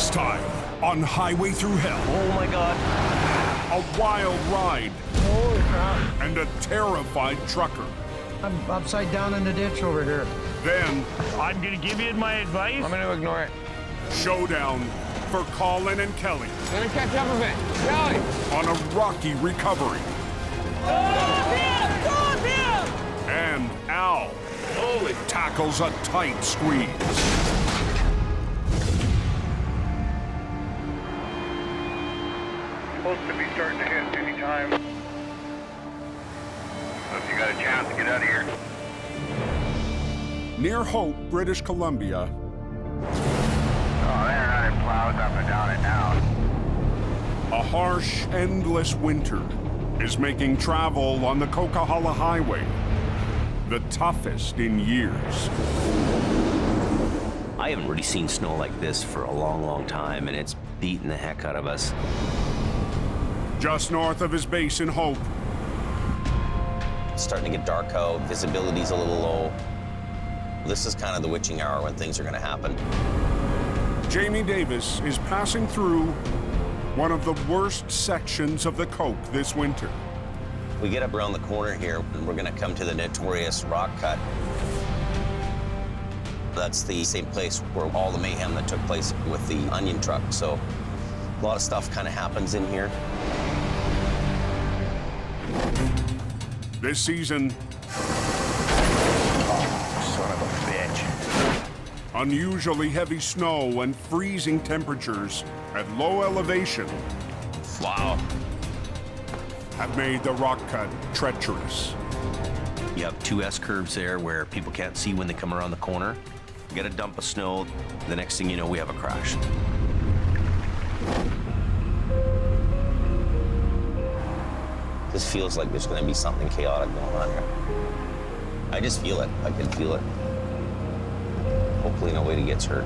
Next time on Highway Thru Hell. Oh my God. A wild ride. Holy crap. And a terrified trucker. I'm upside down in the ditch over here. Then, I'm gonna give you my advice. I'm gonna ignore it. showdown for Colin and Kelly. I'm gonna catch up a bit. Kelly! On a rocky recovery. And Al tackles a tight squeeze. Supposed to be starting to hit any time. If you got a chance to get out of here. Near Hope, British Columbia. Oh, they're not in clouds up and down and down. A harsh, endless winter is making travel on the Coquihalla Highway the toughest in years. I haven't really seen snow like this for a long, long time, and it's beating the heck out of us. Just north of his base in Hope, It's starting to get dark out, visibility's a little low. This is kind of the witching hour when things are gonna happen. Jamie Davis is passing through one of the worst sections of the Cope this winter. We get up around the corner here, and we're gonna come to the notorious rock cut. That's the same place where all the mayhem that took place with the onion truck, so a lot of stuff kind of happens in here. This season, Son of a bitch. unusually heavy snow and freezing temperatures at low elevation Wow. have made the rock cut treacherous. You have two S-curves there where people can't see when they come around the corner. Get a dump of snow, the next thing you know, we have a crash. This feels like there's gonna be something chaotic going on here. I just feel it, I can feel it. Hopefully nobody gets hurt.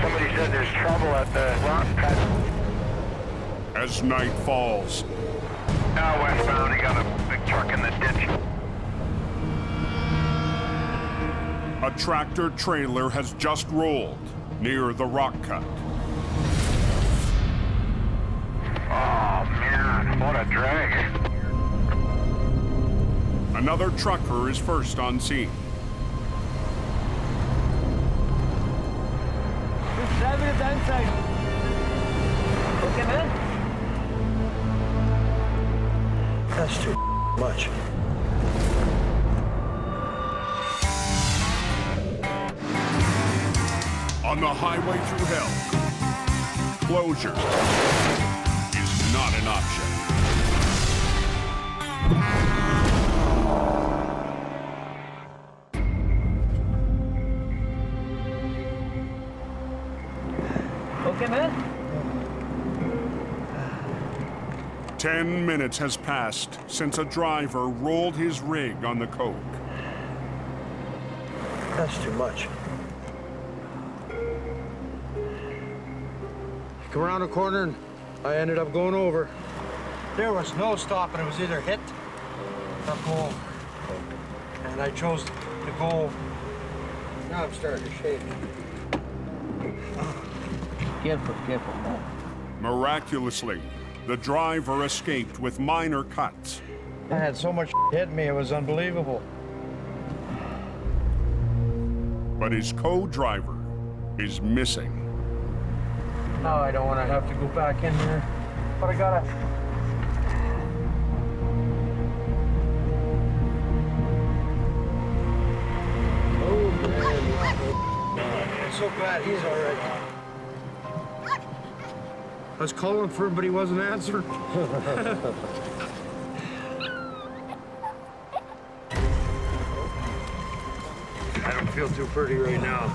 Somebody said there's trouble at the rock cut. As night falls, Now westbound, he got a big truck in the ditch. a tractor trailer has just rolled near the rock cut. Oh, man, what a drag. Another trucker is first on scene. Drive it down side. Okay, man? That's too much. On the Highway Thru Hell, closure is not an option. Okay, man? 10 minutes has passed since a driver rolled his rig on the coke. That's too much. Come around a corner and I ended up going over. There was no stopping. It was either hit or go over. And I chose to go. Now I'm starting to shake. Careful, careful. Miraculously, the driver escaped with minor cuts. I had so much hit me, it was unbelievable. But his co-driver is missing. Now I don't want to have to go back in there, but I gotta. Oh man, I'm so glad he's all right. I was calling for him, but he wasn't answering. I don't feel too pretty right now.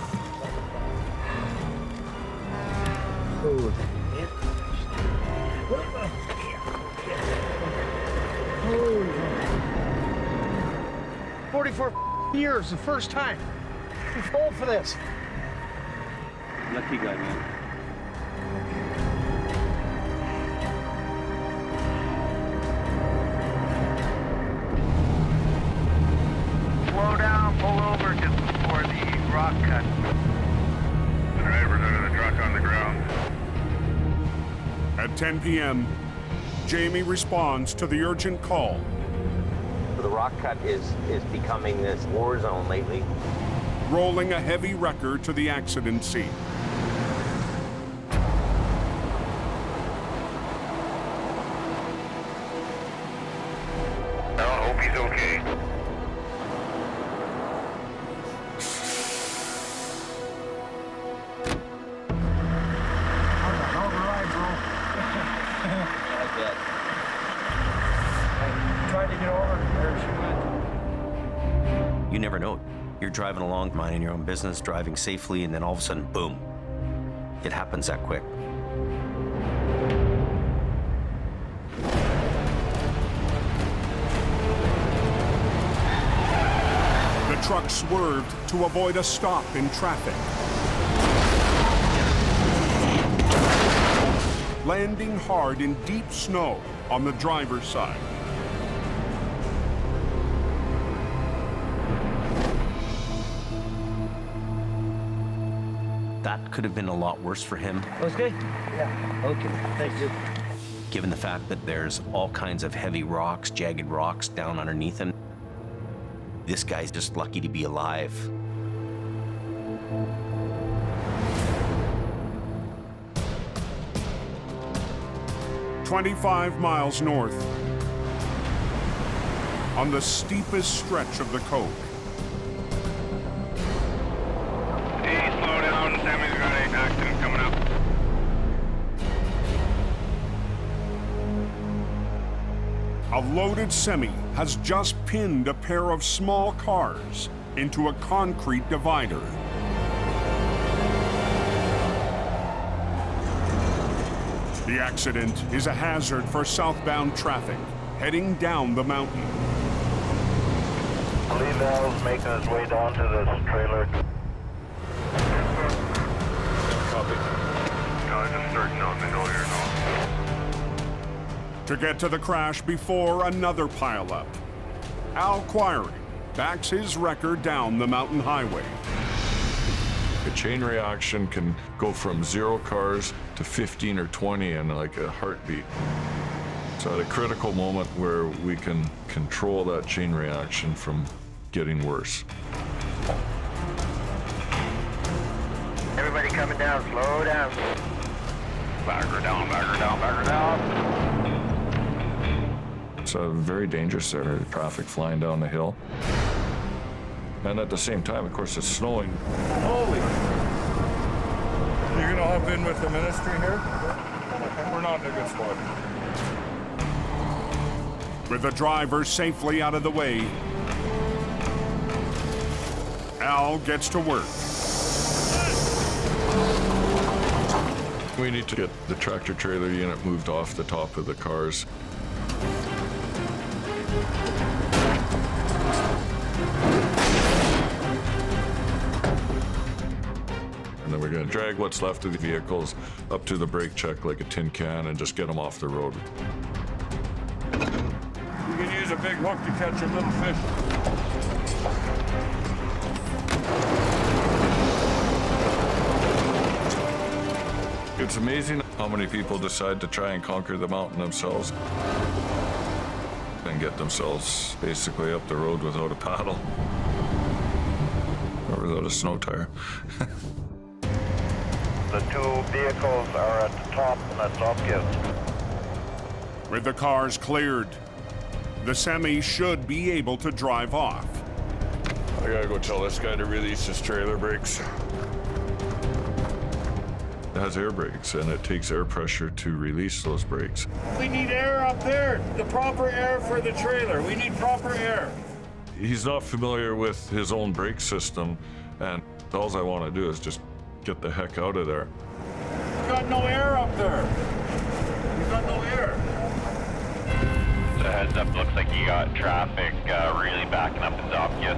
Oh. 44 years, the first time. I'm full for this. Lucky guy, man. Slow down, pull over just before the 10 p.m., Jamie responds to the urgent call. The rock cut is becoming this war zone lately. Rolling a heavy wrecker to the accident scene. I hope he's okay. Tried to get over, there she went. You never know. You're driving along, minding your own business, driving safely, and then all of a sudden, boom. It happens that quick. The truck swerved to avoid a stop in traffic. Landing hard in deep snow on the driver's side. That could have been a lot worse for him, Okay? Yeah, okay, thank you. given the fact that there's all kinds of heavy rocks, jagged rocks down underneath him. This guy's just lucky to be alive. "25 miles north, on the steepest stretch of the Coke. Hey, slow down. Sammy's got an accident coming up. A loaded semi has just pinned a pair of small cars into a concrete divider. The accident is a hazard for southbound traffic heading down the mountain. Lee Bell's making his way down to this trailer. Copy. Just starting out the hill here now. To get to the crash before another pileup, Al Quiring backs his wrecker down the mountain highway. A chain reaction can go from 0 cars to 15 or 20 in like a heartbeat. So at a critical moment where we can control that chain reaction from getting worse. Everybody coming down, slow down. Back her down, back her down, back her down. It's very dangerous there, traffic flying down the hill. And at the same time, of course, it's snowing. Holy! You're gonna hop in with the ministry here? We're not in a good spot. With the driver safely out of the way, Al gets to work. We need to get the tractor trailer unit moved off the top of the cars. And then we're going to drag what's left of the vehicles up to the brake check like a tin can and just get them off the road. You can use a big hook to catch a little fish. It's amazing how many people decide to try and conquer the mountain themselves and get themselves basically up the road without a paddle or without a snow tire. The 2 vehicles are at the top, and that's obvious. With the cars cleared, the semi should be able to drive off. I gotta go tell this guy to release his trailer brakes. It has air brakes, and it takes air pressure to release those brakes. We need air up there. The proper air for the trailer. We need proper air. He's not familiar with his own brake system, and all I want to do is just get the heck out of there. We got no air up there. We got no air. The heads up, looks like you got traffic really backing up in Zopkias.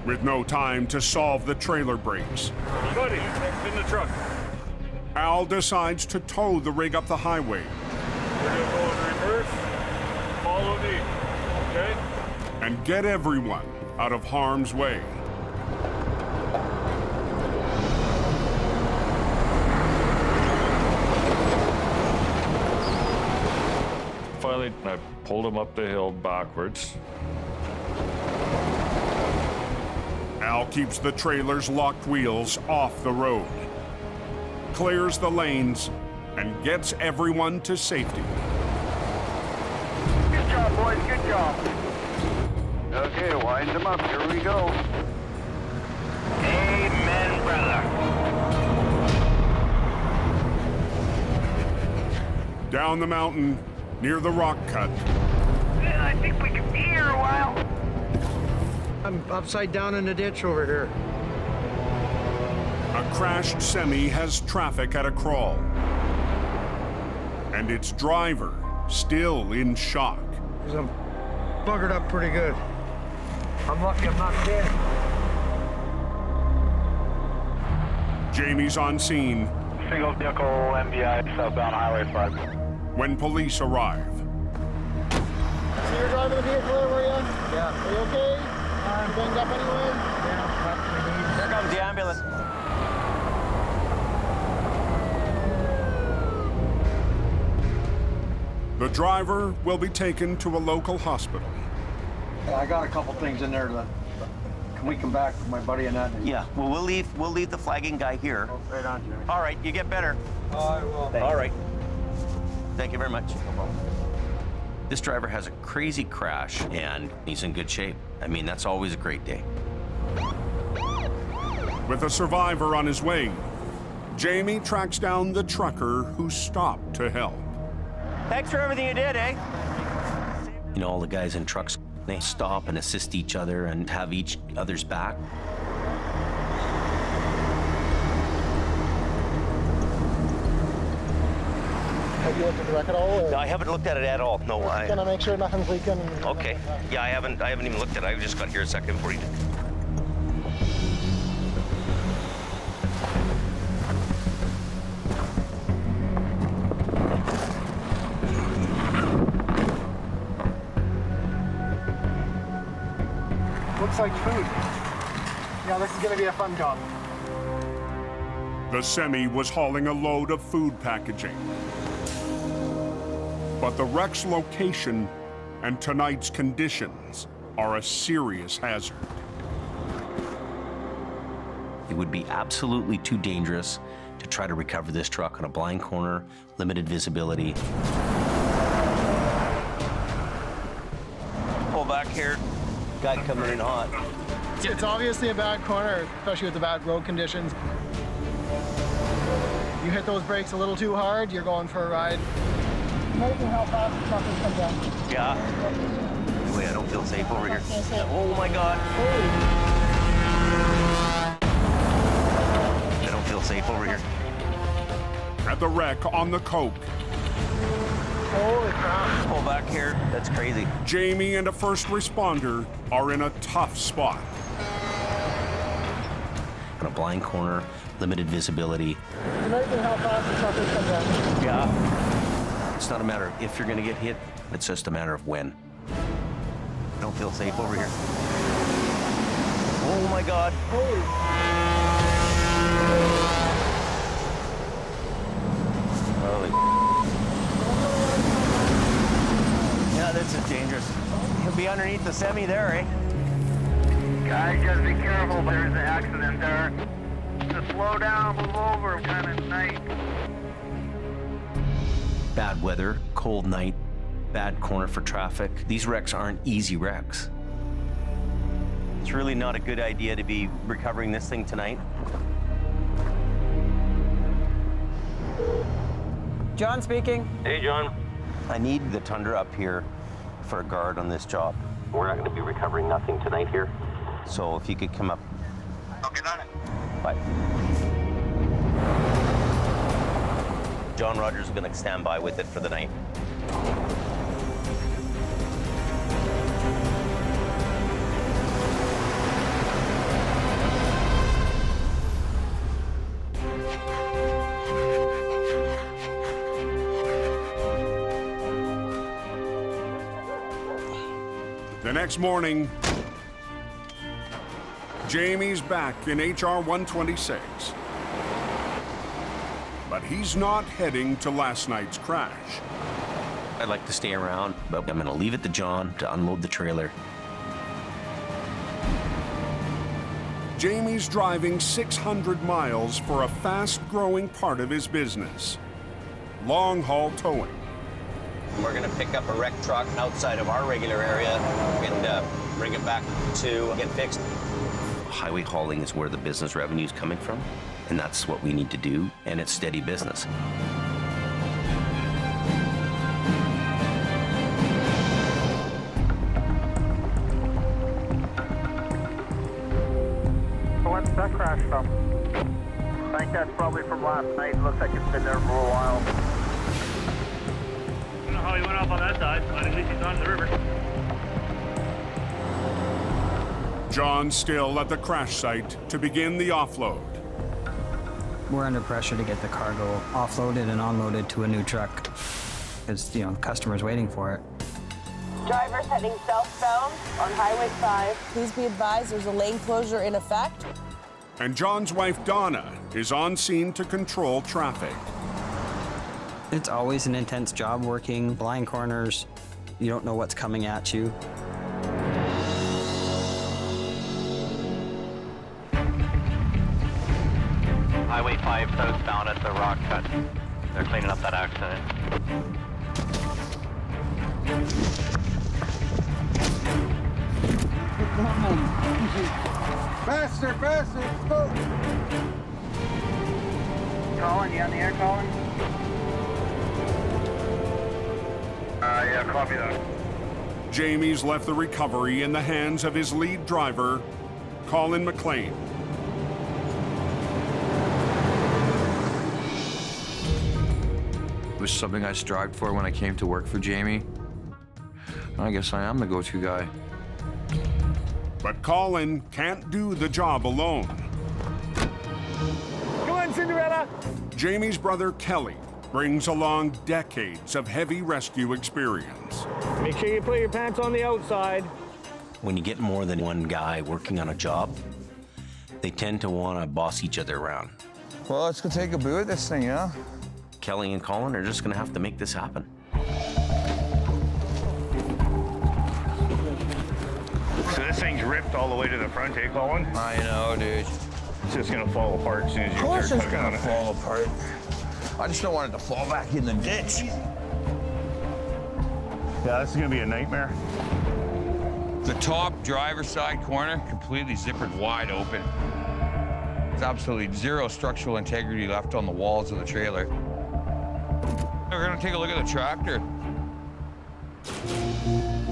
With no time to solve the trailer brakes, Buddy, in the truck. Al decides to tow the rig up the highway We're gonna go in reverse. Follow me. Okay? and get everyone out of harm's way. finally, I pulled him up the hill backwards. Al keeps the trailer's locked wheels off the road, clears the lanes, and gets everyone to safety. Good job, boys. Good job. Okay, wind them up. Here we go. Amen, brother. Down the mountain, near the rock cut, I think we can be here a while. I'm upside down in the ditch over here. a crashed semi has traffic at a crawl, and its driver still in shock. I'm buggered up pretty good. I'm lucky I'm not dead. Jamie's on scene Single vehicle MVI southbound Highway 5. when police arrive. So you're driving the vehicle there, were you? Yeah. Are you okay? You banged up anyway? Yeah. Here comes the ambulance. The driver will be taken to a local hospital. I got a couple things in there that can we come back with my buddy and that? Yeah, well, we'll leave the flagging guy here. Oh, right on, Jimmy. All right, you get better. Oh, I will. All right. Thank you very much. This driver has a crazy crash, and he's in good shape. I mean, that's always a great day. With a survivor on his way, Jamie tracks down the trucker who stopped to help. Thanks for everything you did, eh? You know, all the guys in trucks, they stop and assist each other and have each other's back. Have you looked at the wreck at all? Or No, I haven't looked at it at all. No, gonna make sure nothing's leaking. Okay. Yeah, I haven't even looked at it. I just got here a second before you did. Looks like food. Yeah, this is gonna be a fun job. The semi was hauling a load of food packaging. But the wreck's location and tonight's conditions are a serious hazard. It would be absolutely too dangerous to try to recover this truck on a blind corner, limited visibility. Pull back here. Guy coming in hot. It's obviously a bad corner, especially with the bad road conditions. You hit those brakes a little too hard, you're going for a ride. Amazing how fast the truck has come down. Yeah. Wait, I don't feel safe over here. Oh my God. I don't feel safe over here. At the wreck on the Coke, Holy crap. Pull back here. That's crazy. Jamie and a first responder are in a tough spot. On a blind corner, limited visibility. Amazing how fast the truck has come down. Yeah. It's not a matter of if you're gonna get hit, it's just a matter of when. I don't feel safe over here. Oh my God. Holy. Yeah, this is dangerous. He'll be underneath the semi there, eh? Guys, just be careful. There's an accident there. Just slow down, move over, kind of night. Bad weather, cold night, bad corner for traffic. These wrecks aren't easy wrecks. It's really not a good idea to be recovering this thing tonight. John speaking. Hey, John. I need the Tundra up here for a guard on this job. We're not going to be recovering nothing tonight here. So if you could come up. I'll get on it. Bye. John Rogers is going to stand by with it for the night. The next morning, Jamie's back in HR 126. But he's not heading to last night's crash. I'd like to stay around, but I'm gonna leave it to John to unload the trailer. Jamie's driving 600 miles for a fast-growing part of his business, long-haul towing. We're gonna pick up a wrecked truck outside of our regular area and bring it back to get fixed. Highway hauling is where the business revenue is coming from, and that's what we need to do, and it's steady business. What's that crash from? I think that's probably from last night. Looks like it's been there for a while. I don't know how he went off on that side, but at least he's on the river. John's still at the crash site to begin the offload. We're under pressure to get the cargo offloaded and unloaded to a new truck. Because, you know, customers waiting for it. Drivers heading southbound on Highway 5. Please be advised there's a lane closure in effect. And John's wife, Donna, is on scene to control traffic. It's always an intense job working blind corners. You don't know what's coming at you. Highway 5 southbound at the rock cut. They're cleaning up that accident. Faster, faster, go! Colin, you on the air, Colin? Yeah, copy that. Jamie's left the recovery in the hands of his lead driver, Colin McLean. It was something I strived for when I came to work for Jamie. I guess I am the go-to guy. But Colin can't do the job alone. Come on, Cinderella! Jamie's brother, Kelly, brings along decades of heavy rescue experience. Make sure you put your pants on the outside. When you get more than one guy working on a job, they tend to want to boss each other around. Well, let's go take a boo at this thing, yeah? Kelly and Colin are just gonna have to make this happen. So this thing's ripped all the way to the front, eh, Colin? I know, dude. It's just gonna fall apart as soon as you Of course start it's tugging on gonna it. fall apart. I just don't want it to fall back in the ditch. Yeah, this is gonna be a nightmare. The top driver's side corner completely zippered wide open. There's absolutely zero structural integrity left on the walls of the trailer. We're gonna take a look at the tractor.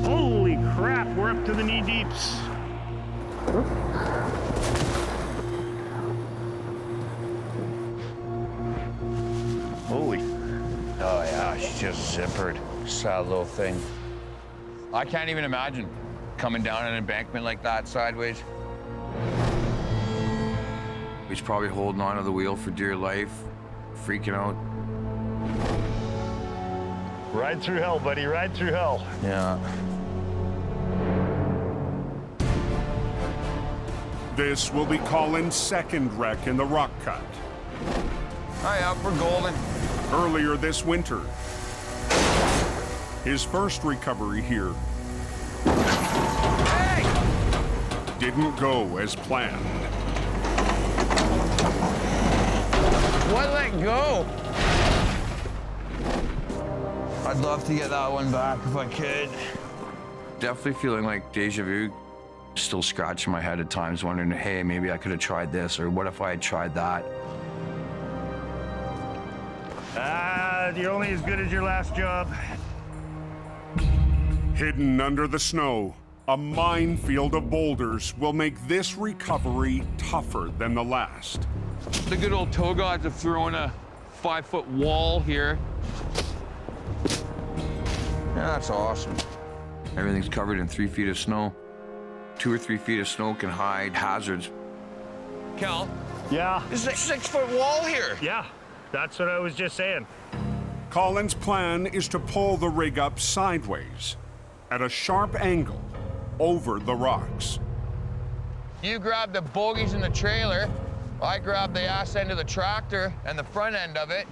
Holy crap, we're up to the knee deeps. Holy. Oh yeah, she's just zippered. Sad little thing. I can't even imagine coming down an embankment like that sideways. He's probably holding onto the wheel for dear life, freaking out. Ride through hell, buddy, ride through hell. Yeah. This will be Colin's second wreck in the rock cut. Hi, up for golden. Earlier this winter, his first recovery here didn't go as planned. What let go? I'd love to get that one back if I could. Definitely feeling like deja vu. Still scratching my head at times, wondering, hey, maybe I could have tried this, or what if I had tried that? You're only as good as your last job. Hidden under the snow, a minefield of boulders will make this recovery tougher than the last. The good old tow gods have thrown a 5-foot wall here. Yeah, that's awesome. Everything's covered in 3 feet of snow. 2 or 3 feet of snow can hide hazards. Cal, Yeah, this is a 6-foot wall here. yeah, that's what I was just saying. Colin's plan is to pull the rig up sideways at a sharp angle over the rocks. You grab the bogies in the trailer. I grab the ass end of the tractor and the front end of it.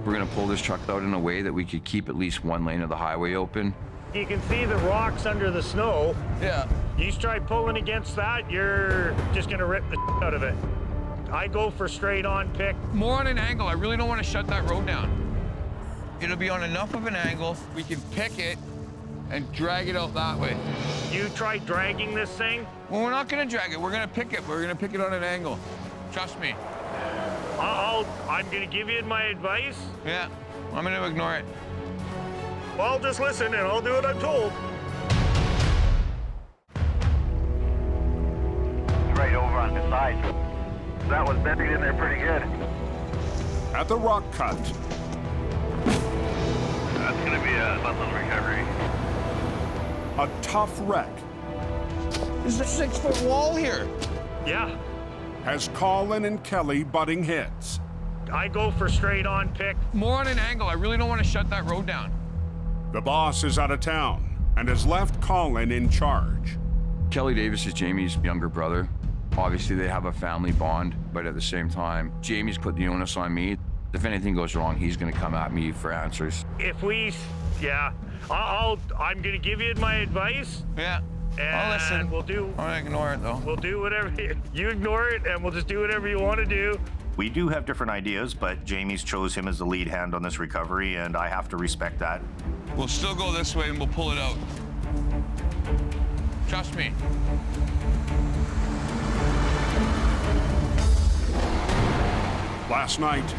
We're gonna pull this truck out in a way that we could keep at least one lane of the highway open. You can see the rocks under the snow. Yeah. You try pulling against that, you're just gonna rip the out of it. I go for straight on pick. More on an angle. I really don't want to shut that road down. It'll be on enough of an angle we can pick it and drag it out that way. You try dragging this thing? Well, we're not gonna drag it. We're gonna pick it. We're gonna pick it on an angle. Trust me. I'm gonna give you my advice. Yeah, I'm gonna ignore it. Well, just listen and I'll do what I'm told. It's right over on the side. That was buried in there pretty good. At the rock cut, That's gonna be a Sunland recovery. a tough wreck There's a 6-foot wall here. Yeah, has Colin and Kelly butting heads. I go for straight on pick. More on an angle. I really don't want to shut that road down. The boss is out of town and has left Colin in charge. Kelly Davis is Jamie's younger brother. Obviously, they have a family bond, but at the same time, Jamie's put the onus on me. If anything goes wrong, he's gonna come at me for answers. I'm gonna give you my advice. Yeah, I'll listen. And we'll do. I'm gonna ignore it though. We'll do whatever you ignore it, and we'll just do whatever you want to do. We do have different ideas, but Jamie's chose him as the lead hand on this recovery, and I have to respect that. We'll still go this way and we'll pull it out. Trust me. Last night,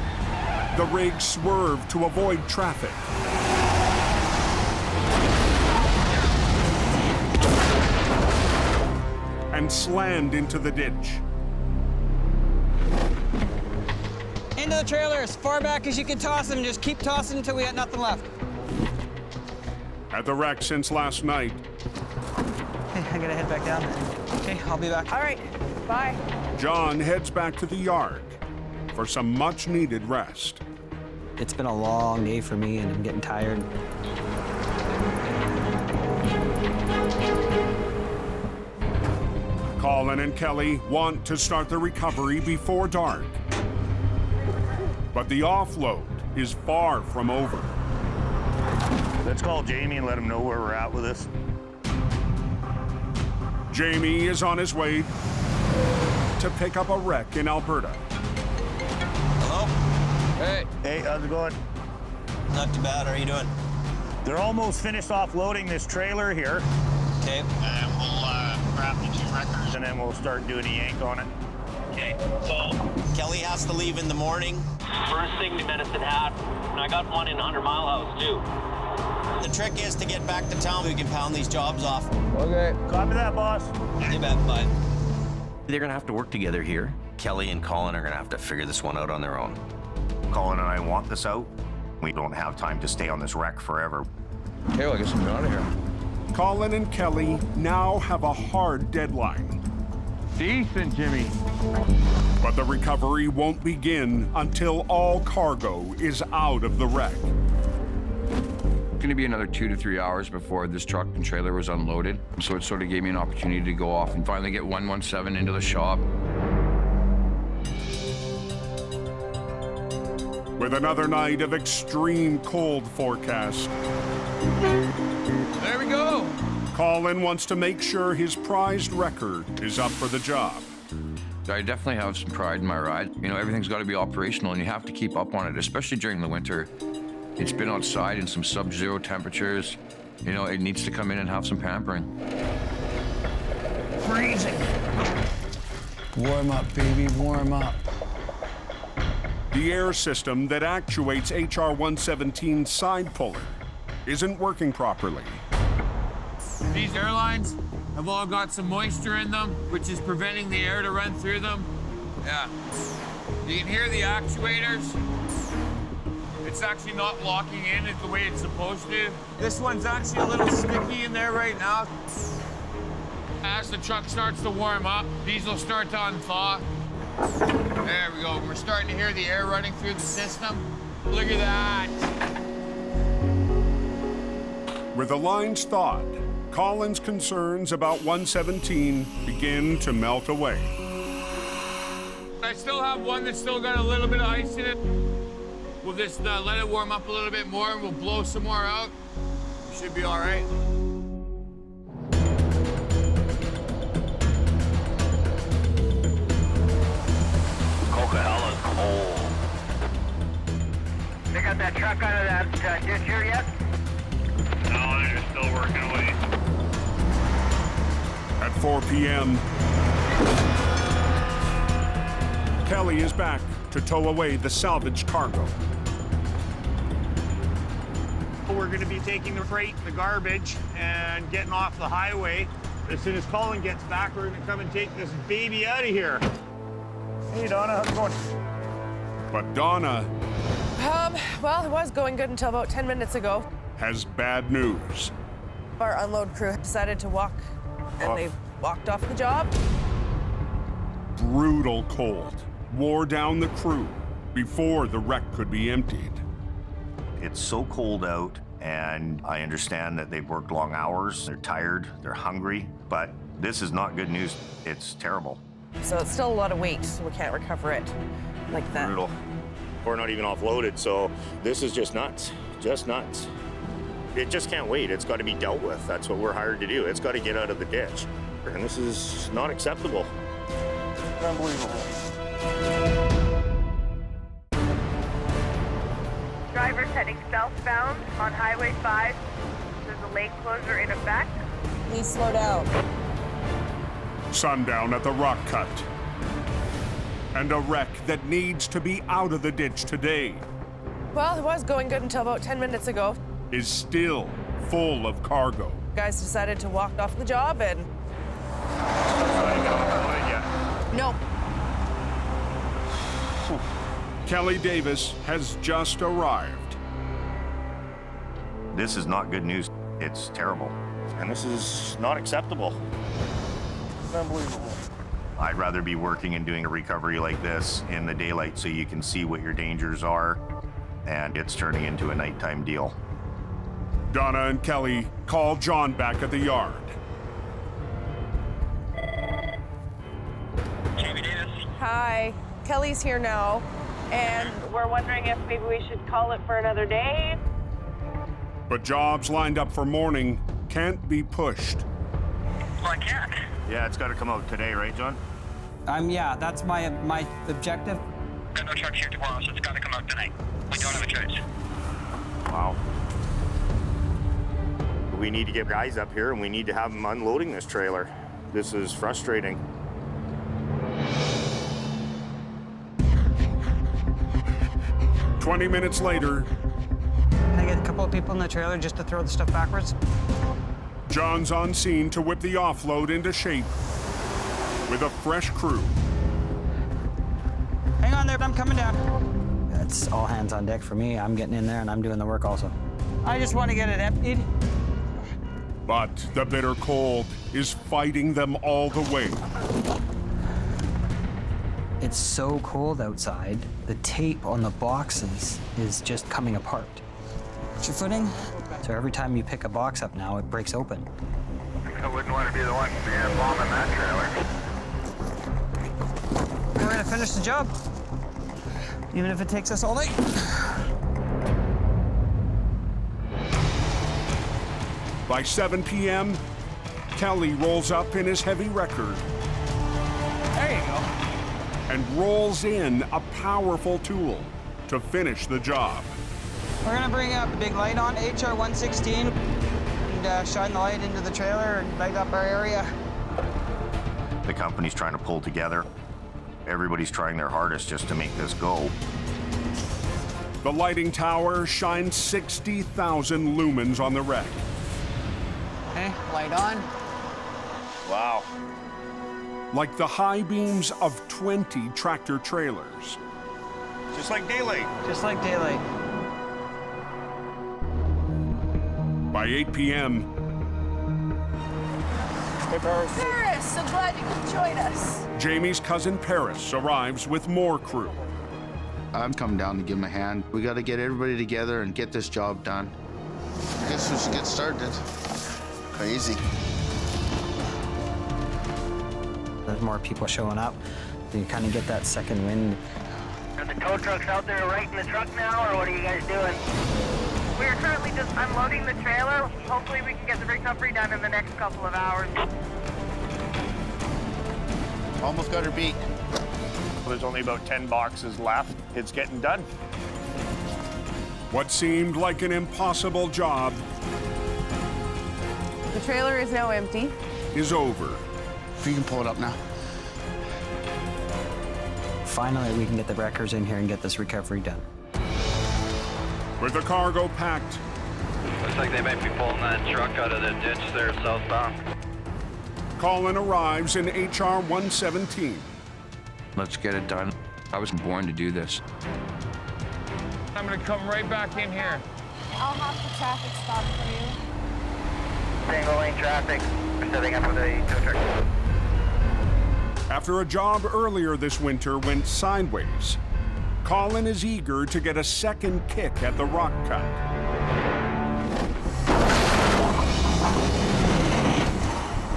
the rig swerved to avoid traffic. And slammed into the ditch. Into the trailer as far back as you can toss them. Just keep tossing until we got nothing left. At the wreck since last night, Okay, I gotta head back down. Okay, I'll be back. All right, bye. John heads back to the yard for some much-needed rest. It's been a long day for me, and I'm getting tired. Colin and Kelly want to start the recovery before dark. But the offload is far from over. Let's call Jamie and let him know where we're at with this. Jamie is on his way to pick up a wreck in Alberta. Hello? Hey. Hey, how's it going? Not too bad. How are you doing? They're almost finished offloading this trailer here. Okay. And we'll grab the 2 wreckers and then we'll start doing a yank on it. Okay. So Kelly has to leave in the morning. First thing to Medicine Hat, and I got one in 100 Mile House too. The trick is to get back to town. We can pound these jobs off. Okay. Copy that, boss. You bet, bud. They're gonna have to work together here. Kelly and Colin are gonna have to figure this one out on their own. Colin and I want this out. We don't have time to stay on this wreck forever. Okay, well, I guess I'm out of here. Colin and Kelly now have a hard deadline. Decent, Jimmy. But the recovery won't begin until all cargo is out of the wreck. It's gonna be another 2 to 3 hours before this truck and trailer was unloaded. So it sort of gave me an opportunity to go off and finally get 117 into the shop. With another night of extreme cold forecast, There we go. Colin wants to make sure his prized wrecker is up for the job. I definitely have some pride in my ride. You know, everything's got to be operational and you have to keep up on it, especially during the winter. It's been outside in some sub-zero temperatures. You know, it needs to come in and have some pampering. Freezing. Warm up, baby, warm up. The air system that actuates HR-117's side puller isn't working properly. These airlines have all got some moisture in them, which is preventing the air to run through them. Yeah. You can hear the actuators. It's actually not locking in the way it's supposed to. This one's actually a little sticky in there right now. As the truck starts to warm up, these will start to unthaw. There we go. We're starting to hear the air running through the system. Look at that. With the lines thawed, Colin's concerns about 117 begin to melt away. I still have one that's still got a little bit of ice in it. We'll just let it warm up a little bit more and we'll blow some more out. Should be all right. Coca-Cola's cold. They got that truck out of that ditch here yet? No, they're still working away. At 4 p.m., Kelly is back to tow away the salvaged cargo. We're going to be taking the freight, the garbage, and getting off the highway. As soon as Colin gets back, we're going to come and take this baby out of here. Hey, Donna, how's it going? But Donna Well, it was going good until about 10 minutes ago. has bad news. Our unload crew decided to walk, and they walked off the job. Brutal cold wore down the crew before the wreck could be emptied. It's so cold out, and I understand that they've worked long hours, they're tired, they're hungry, but this is not good news. It's terrible. So it's still a lot of weight, so we can't recover it like that. Brutal. We're not even offloaded, so this is just nuts. Just nuts. It just can't wait. It's got to be dealt with. That's what we're hired to do. It's got to get out of the ditch. And this is not acceptable. Unbelievable. Drivers heading southbound on Highway 5. There's a lane closure in effect. Please slow down. Sundown at the rock cut. And a wreck that needs to be out of the ditch today Well, it was going good until about 10 minutes ago. is still full of cargo. Guys decided to walk off the job and... No. Kelly Davis has just arrived. This is not good news. It's terrible. And this is not acceptable. Unbelievable. I'd rather be working and doing a recovery like this in the daylight so you can see what your dangers are, and it's turning into a nighttime deal. Donna and Kelly call John back at the yard. Jamie Davis. Hi. Kelly's here now, and we're wondering if maybe we should call it for another day. But jobs lined up for morning can't be pushed. Well, I can't. Yeah, it's got to come out today, right, John? Yeah, that's my objective. Got no trucks here tomorrow, so it's got to come out tonight. We don't have a choice. Wow. We need to get guys up here, and we need to have them unloading this trailer. This is frustrating. "20 minutes later, Can I get a couple of people in the trailer just to throw the stuff backwards? John's on scene to whip the offload into shape with a fresh crew. Hang on there, I'm coming down. It's all hands on deck for me. I'm getting in there and I'm doing the work also. I just want to get it emptied. But the bitter cold is fighting them all the way. It's so cold outside, the tape on the boxes is just coming apart. What's your footing? So every time you pick a box up now, it breaks open. I wouldn't want to be the one bombing that trailer. We're gonna finish the job, even if it takes us all night. By 7 p.m., Kelly rolls up in his heavy record. There you go. And rolls in a powerful tool to finish the job. We're gonna bring up the big light on, HR-116, and shine the light into the trailer and light up our area. The company's trying to pull together. Everybody's trying their hardest just to make this go. The lighting tower shines 60,000 lumens on the wreck. Okay, light on. Wow. Like the high beams of 20 tractor trailers. Just like daylight. Just like daylight. By 8 p.m., Hey, Paris. Paris, so glad you could join us. Jamie's cousin Paris arrives with more crew. I'm coming down to give him a hand. We got to get everybody together and get this job done. I guess we should get started. Crazy. There's more people showing up. You kind of get that second wind. Are the tow trucks out there right in the truck now, or what are you guys doing? We are currently just unloading the trailer. Hopefully we can get the recovery done in the next couple of hours. Almost got her beat. There's only about 10 boxes left. It's getting done. What seemed like an impossible job The trailer is now empty. is over. You can pull it up now. Finally, we can get the wreckers in here and get this recovery done. With the cargo packed, Looks like they might be pulling that truck out of the ditch there southbound. Colin arrives in HR 117. Let's get it done. I was born to do this. I'm gonna come right back in here. I'll have the traffic stop for you. Single lane traffic. We're setting up with a tow truck. After a job earlier this winter went sideways, Colin is eager to get a second kick at the rock cut.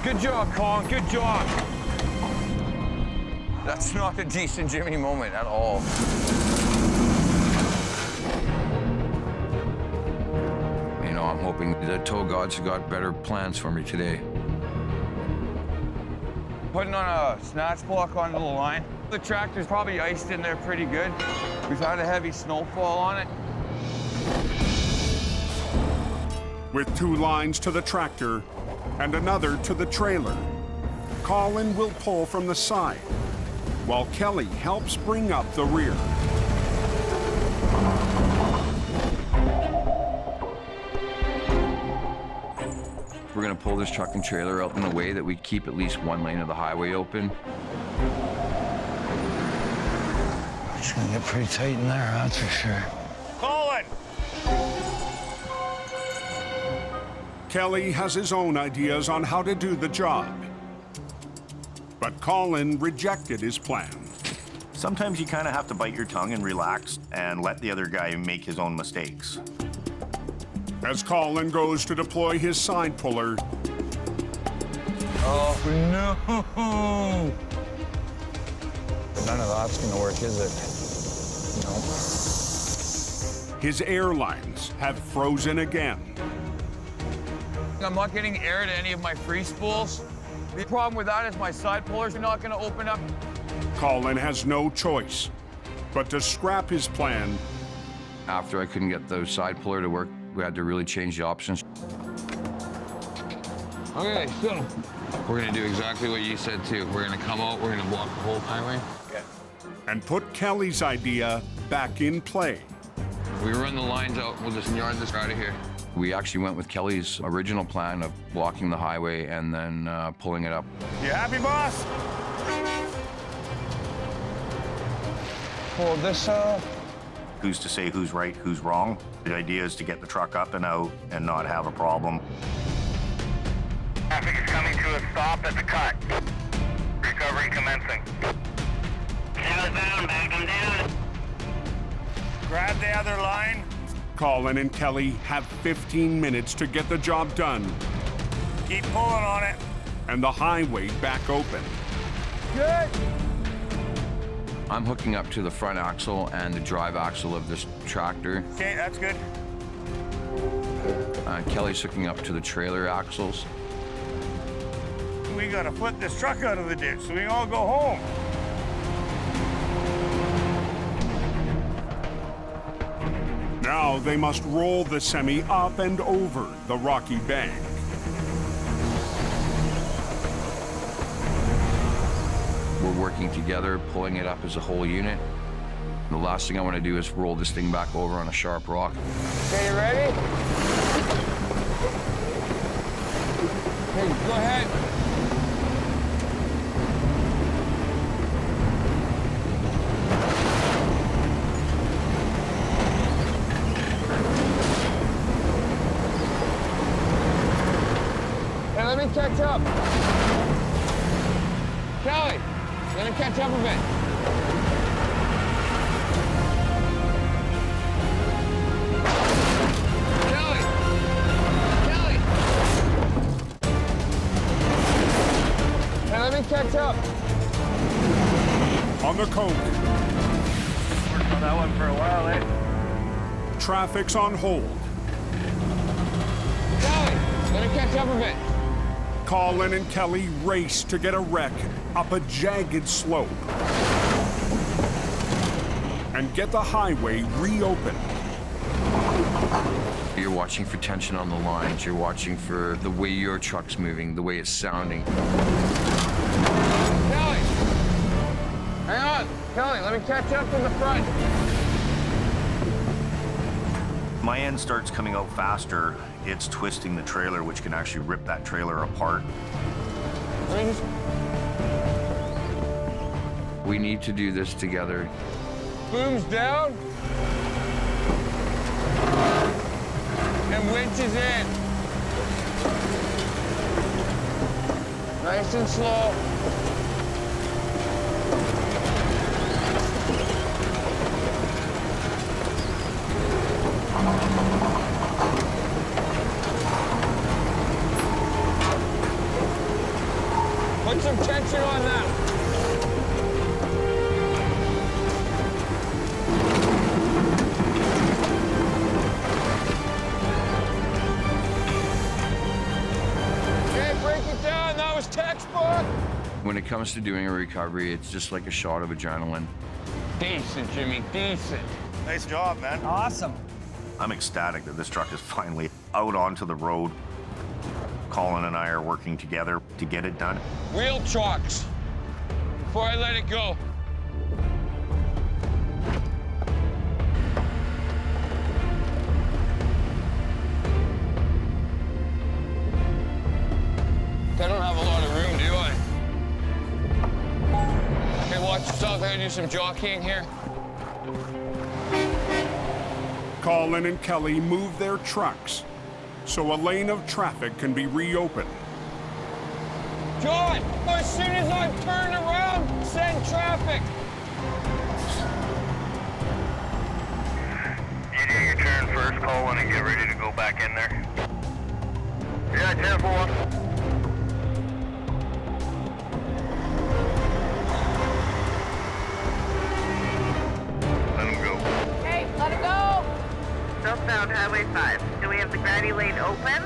Good job, Colin, good job. That's not a decent Jimmy moment at all. You know, I'm hoping the tow gods have got better plans for me today. Putting on a snatch block onto the line. The tractor's probably iced in there pretty good. We've had a heavy snowfall on it. With 2 lines to the tractor and another to the trailer, Colin will pull from the side, while Kelly helps bring up the rear. We're gonna pull this truck and trailer out in a way that we keep at least one lane of the highway open. It's gonna get pretty tight in there, that's for sure. Colin! Kelly has his own ideas on how to do the job, but Colin rejected his plan. Sometimes you kind of have to bite your tongue and relax and let the other guy make his own mistakes. As Colin goes to deploy his side puller, Oh, no! None of that's gonna work, is it? No. his airlines have frozen again. I'm not getting air to any of my free spools. The problem with that is my side pullers are not gonna open up. Colin has no choice but to scrap his plan. After I couldn't get the side puller to work, we had to really change the options. Okay, so we're gonna do exactly what you said too. We're gonna come out, we're gonna block the whole highway. And put Kelly's idea back in play. We run the lines out, we'll just yard this out of here. We actually went with Kelly's original plan of blocking the highway and then pulling it up. You happy, boss? Pull this up. Who's to say who's right, who's wrong? The idea is to get the truck up and out and not have a problem. Traffic is coming to a stop at the cut. Recovery commencing. Southbound, back them down. Grab the other line. Colin and Kelly have 15 minutes to get the job done Keep pulling on it. and the highway back open. Good. I'm hooking up to the front axle and the drive axle of this tractor. Okay, that's good. Kelly's hooking up to the trailer axles. We gotta flip this truck out of the ditch so we can all go home. Now they must roll the semi up and over the rocky bank. We're working together, pulling it up as a whole unit. The last thing I want to do is roll this thing back over on a sharp rock. Okay, you ready? Okay, go ahead. Hey, let me catch up. Kelly, let me catch up a bit. Kelly! Kelly! Hey, let me catch up. On the coat, We're that one for a while, eh? Traffic's on hold. Kelly, let me catch up a bit. Colin and Kelly race to get a wreck up a jagged slope and get the highway reopened. You're watching for tension on the lines. You're watching for the way your truck's moving, the way it's sounding. Kelly! Hang on! Kelly, let me catch up in the front. My end starts coming out faster. It's twisting the trailer, which can actually rip that trailer apart. We need to do this together. Boom's down. And winch is in. Nice and slow. Put some tension on that. Okay, break it down. That was textbook. When it comes to doing a recovery, it's just like a shot of adrenaline. Decent, Jimmy, decent. Nice job, man. Awesome. I'm ecstatic that this truck is finally out onto the road. Colin and I are working together to get it done. Wheel chocks. Before I let it go. I don't have a lot of room, do I? Okay, watch yourself. I gotta do some jockeying here. Colin and Kelly move their trucks so a lane of traffic can be reopened. John, as soon as I turn around, send traffic. You do your turn first, Colin, and get ready to go back in there. Yeah, 10-4. Let him go. Hey, let it go! Southbound Highway 5. Do we have the gravity lane open?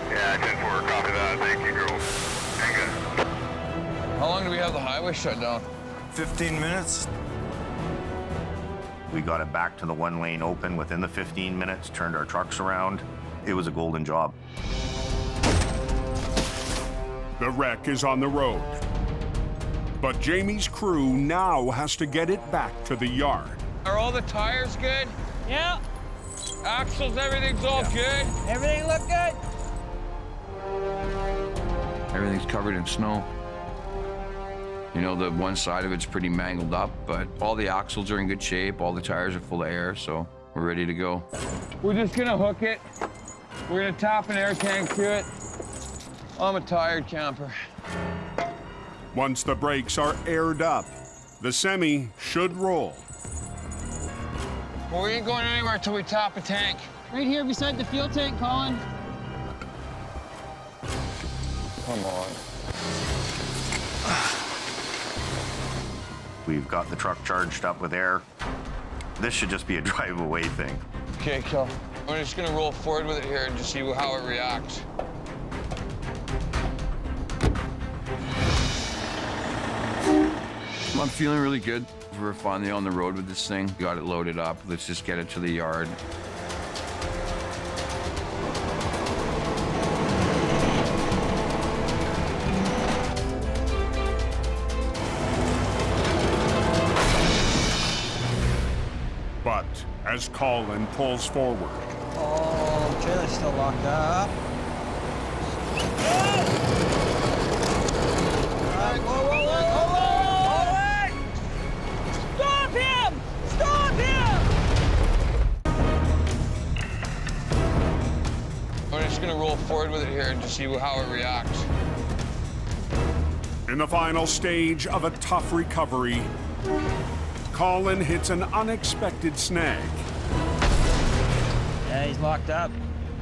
Yeah, 10-4, copy that. Thank you, girls. Hang on. How long do we have the highway shut down? 15 minutes. We got it back to the one lane open within the 15 minutes, turned our trucks around. It was a golden job. The wreck is on the road. But Jamie's crew now has to get it back to the yard. Are all the tires good? Yeah. Axles, everything's all good? Everything look good? Everything's covered in snow. You know, the one side of it's pretty mangled up, but all the axles are in good shape, all the tires are full of air, so we're ready to go. We're just gonna hook it. We're gonna tap an air tank to it. I'm a tired camper. Once the brakes are aired up, the semi should roll. Well, we ain't going anywhere until we tap a tank. Right here beside the fuel tank, Colin. Come on. We've got the truck charged up with air. This should just be a drive-away thing. Okay, Kel. I'm just gonna roll forward with it here and just see how it reacts. I'm feeling really good. We're finally on the road with this thing. Got it loaded up. Let's just get it to the yard. But as Colin pulls forward, Oh, trailer's still locked up. Stop him! Stop him! I'm just gonna roll forward with it here and just see how it reacts. in the final stage of a tough recovery, Colin hits an unexpected snag. Yeah, he's locked up.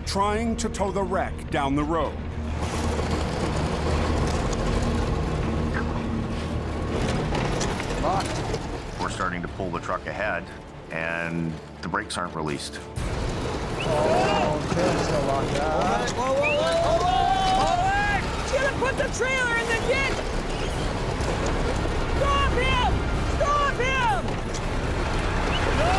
Trying to tow the wreck down the road. Locked. We're starting starting to pull the truck ahead, and the brakes aren't released. Oh, okay, so locked out. Whoa, whoa, whoa, whoa, whoa! He's gonna put the trailer in the ditch! Stop him! Stop him! No!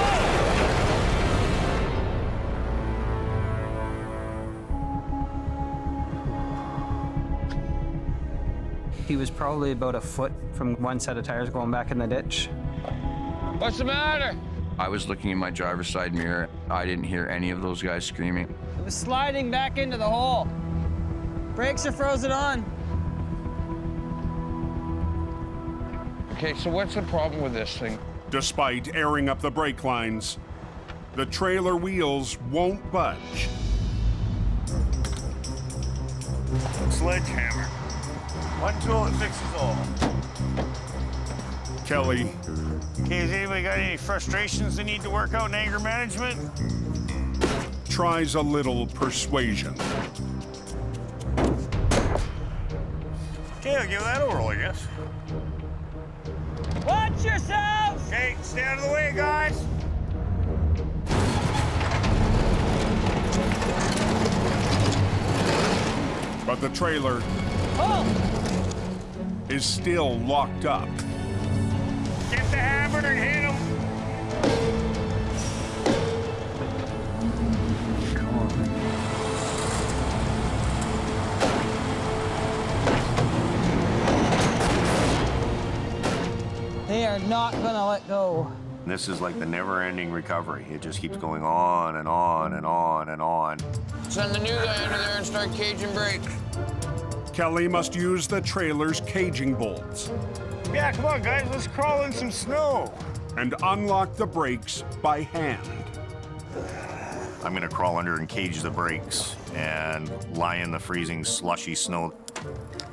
He was probably about a foot from one set of tires going back in the ditch. What's the matter? I was looking in my driver's side mirror. I didn't hear any of those guys screaming. It was sliding back into the hole. Brakes are frozen on. Okay, so what's the problem with this thing? Despite airing up the brake lines, the trailer wheels won't budge. Sledgehammer. One tool that fixes all. Kelly Okay, has anybody got any frustrations they need to work out in anger management? tries a little persuasion. Okay, I'll give that a whirl, I guess. Watch yourselves! Okay, stay out of the way, guys. But the trailer is still locked up. Get the hammer and hit him. They are not gonna let go. This is like the never-ending recovery. It just keeps going on and on and on and on. Send the new guy under there and start caging brakes. Kelly must use the trailer's caging bolts Yeah, come on, guys, let's crawl in some snow. and unlock the brakes by hand. I'm gonna crawl under and cage the brakes and lie in the freezing, slushy snow.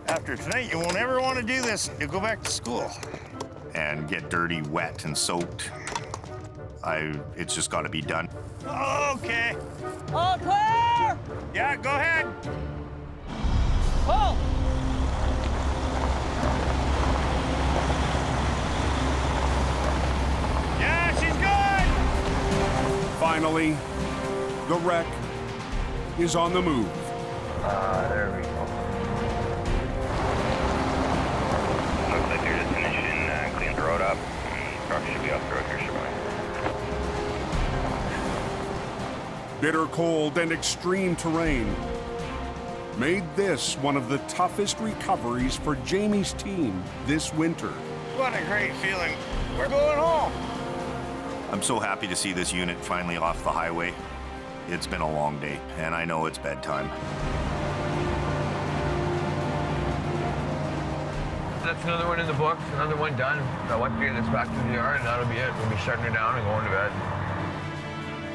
After tonight, you won't ever want to do this. You'll go back to school. And get dirty, wet, and soaked. It's just gotta be done. Okay. All clear! Yeah, go ahead. Oh! Yeah, she's good. Finally, the wreck is on the move. There we go. Looks like they're just finishing cleaning the road up. Truck should be off the road here shortly. Bitter cold and extreme terrain made this one of the toughest recoveries for Jamie's team this winter. What a great feeling. We're going home. I'm so happy to see this unit finally off the highway. It's been a long day, and I know it's bedtime. That's another one in the books, another one done. Now once we get this back to the yard, and that'll be it. We'll be shutting her down and going to bed.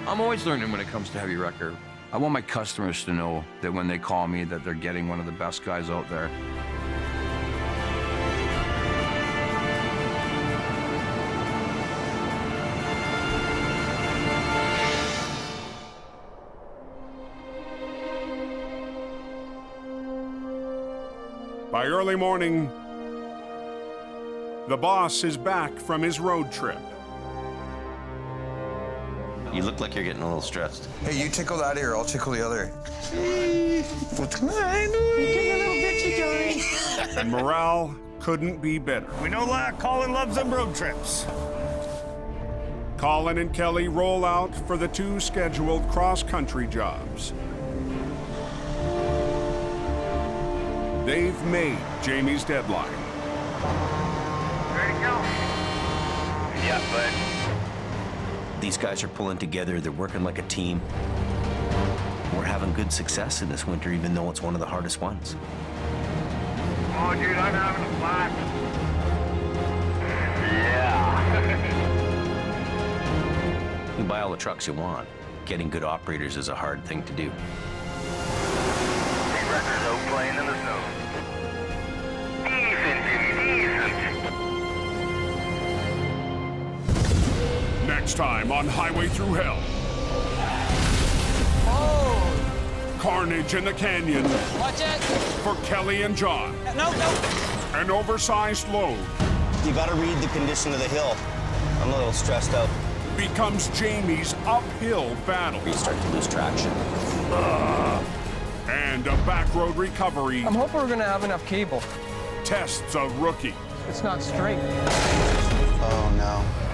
I'm always learning when it comes to heavy wrecker. I want my customers to know that when they call me that they're getting one of the best guys out there. By early morning, the boss is back from his road trip. You look like you're getting a little stressed. Hey, you tickle that ear, I'll tickle the other. What's going on? You're getting a little bitchy, Johnny. And morale couldn't be better. We know Colin loves them road trips. Colin and Kelly roll out for the 2 scheduled cross-country jobs. They've made Jamie's deadline. Ready to go? Yeah, bud. These guys are pulling together. They're working like a team. We're having good success in this winter, even though it's one of the hardest ones. Oh, dude, I'm having a blast. Yeah. You buy all the trucks you want. Getting good operators is a hard thing to do. Big records out playing in the snow. Decent, Jimmy, decent. Next time on Highway Thru Hell. Oh! Carnage in the canyon. Watch it! For Kelly and John. No, no! An oversized load. You gotta read the condition of the hill. I'm a little stressed out. Becomes Jamie's uphill battle. You start to lose traction. And a back road recovery I'm hoping we're gonna have enough cable. tests a rookie. It's not straight. Oh no.